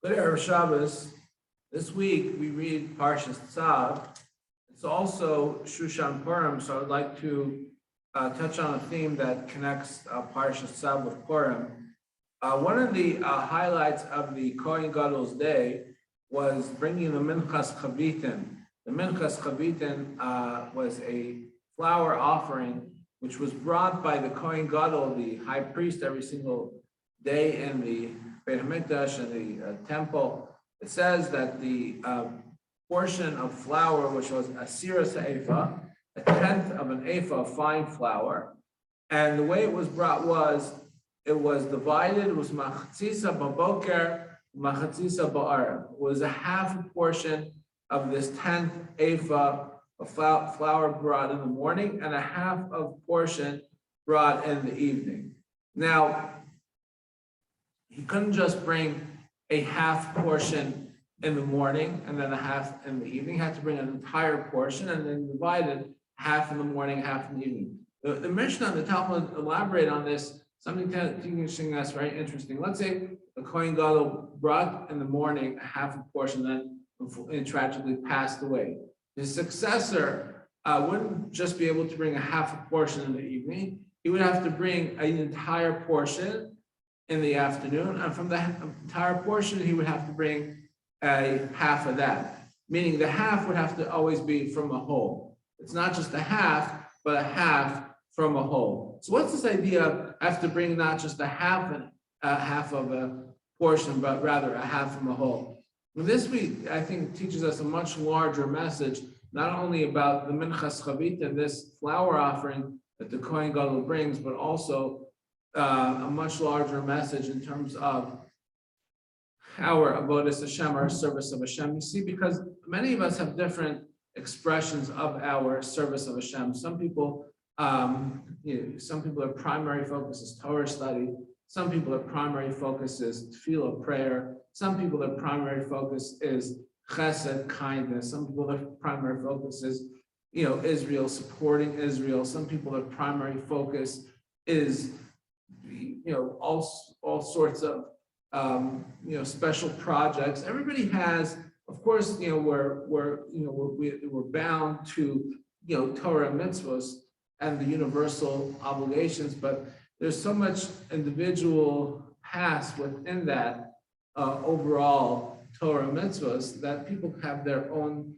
Good Erev Shabbos. This week we read Parshas Tzav. It's also Shushan Purim, so I would like to touch on a theme that connects Parshas Tzav with Purim. One of the highlights of the Kohen Gadol's day was bringing the Minchas Chavitin. The Minchas Chavitin was a flour offering which was brought by the Kohen Gadol, the high priest, every single day in the Beit HaMikdash and the temple. It says that the portion of flour, which was a siras ha'efa, a tenth of an ephah of fine flour, and the way it was brought was, it was divided. It was machatzisa baboker, machatzisa ba'arev. It was a half a portion of this 10th ephah of flour brought in the morning, and a half of portion brought in the evening. Now, he couldn't just bring a half portion in the morning and then a half in the evening. He had to bring an entire portion and then divided half in the morning, half in the evening. The Mishnah and the Talmud elaborate on this, something teaching that's very interesting. Let's say the Kohen Gadol brought in the morning a half a portion, then tragically passed away. His successor wouldn't just be able to bring a half a portion in the evening. He would have to bring an entire portion in the afternoon, and from the entire portion, he would have to bring a half of that, meaning the half would have to always be from a whole. It's not just a half, but a half from a whole. So what's this idea of I have to bring not just a half of a portion, but rather a half from a whole? Well, this week, I think, teaches us a much larger message, not only about the Minchas Chavit and this flour offering that the Kohen Gadol brings, but also a much larger message in terms of our avodas Hashem, our service of Hashem. You see, because many of us have different expressions of our service of Hashem. Some people, their primary focus is Torah study. Some people, their primary focus is tefillah, prayer. Some people, their primary focus is chesed, kindness. Some people, their primary focus is, Israel, supporting Israel. Some people, their primary focus is all sorts of special projects. Everybody has, of course, we're bound to Torah mitzvos and the universal obligations, but there's so much individual paths within that overall Torah mitzvos that people have their own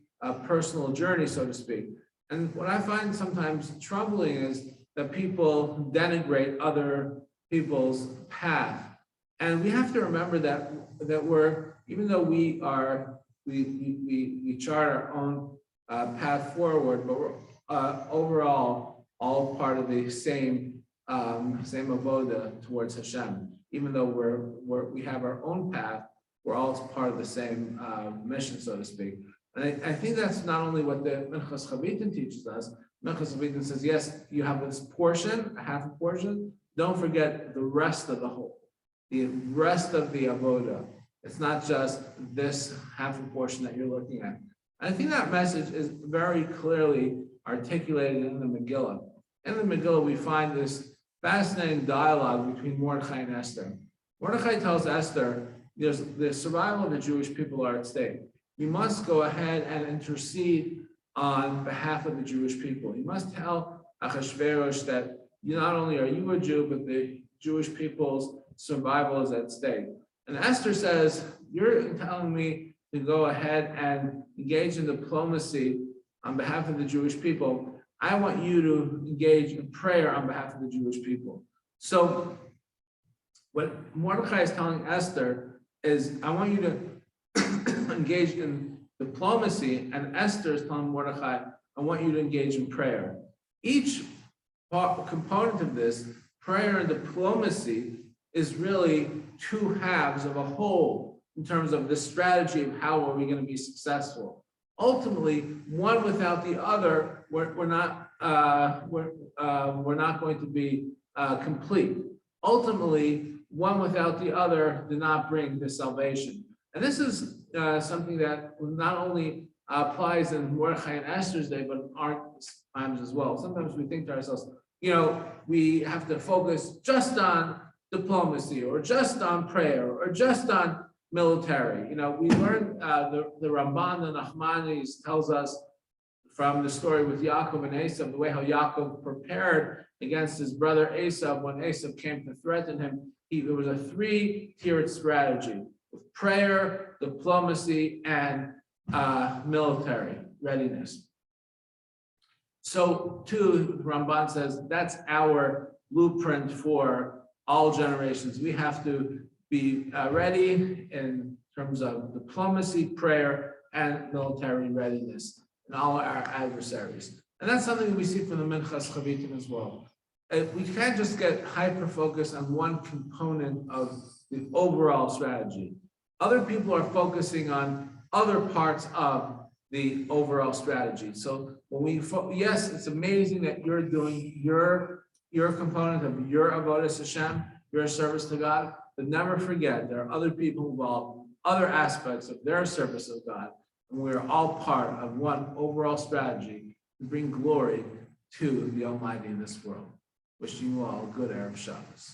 personal journey, so to speak. And what I find sometimes troubling is that people denigrate other people's path, and we have to remember that we're, even though we chart our own path forward, but we're overall all part of the same avoda towards Hashem. Even though we have our own path, we're all part of the same mission, so to speak. And I think that's not only what the Minchas Chavitin teaches us. Minchas Chavitin says, yes, you have this portion, a half a portion. Don't forget the rest of the whole, the rest of the avoda. It's not just this half a portion that you're looking at. And I think that message is very clearly articulated in the Megillah. In the Megillah, we find this fascinating dialogue between Mordechai and Esther. Mordechai tells Esther, the survival of the Jewish people are at stake. You must go ahead and intercede on behalf of the Jewish people. You must tell Achashverosh that not only are you a Jew, but the Jewish people's survival is at stake. And Esther says, you're telling me to go ahead and engage in diplomacy on behalf of the Jewish people. I want you to engage in prayer on behalf of the Jewish people. So what Mordechai is telling Esther is, I want you to engage in diplomacy, and Esther is telling Mordechai, I want you to engage in prayer. Each component of this, prayer and diplomacy, is really two halves of a whole in terms of the strategy of how are we going to be successful. Ultimately, one without the other, we're not going to be complete. Ultimately, one without the other did not bring the salvation. And this is something that not only applies in Mordechai and Esther's day, but in our times as well. Sometimes we think to ourselves, we have to focus just on diplomacy, or just on prayer, or just on military. We learned the Ramban and Nachmanides tells us from the story with Yaakov and Esav, the way how Yaakov prepared against his brother Esav when Esav came to threaten him. There was a three-tiered strategy with prayer, diplomacy, and military readiness. So too, Ramban says that's our blueprint for all generations. We have to be ready in terms of diplomacy, prayer, and military readiness in all our adversaries. And that's something we see from the Minchas Chavitim as well. We can't just get hyper-focused on one component of the overall strategy. Other people are focusing on other parts of the overall strategy. So when yes, it's amazing that you're doing your component of your avodas Hashem, your service to God, but never forget there are other people involved, other aspects of their service of God, and we're all part of one overall strategy to bring glory to the Almighty in this world. Wishing you all good Erev Shabbos.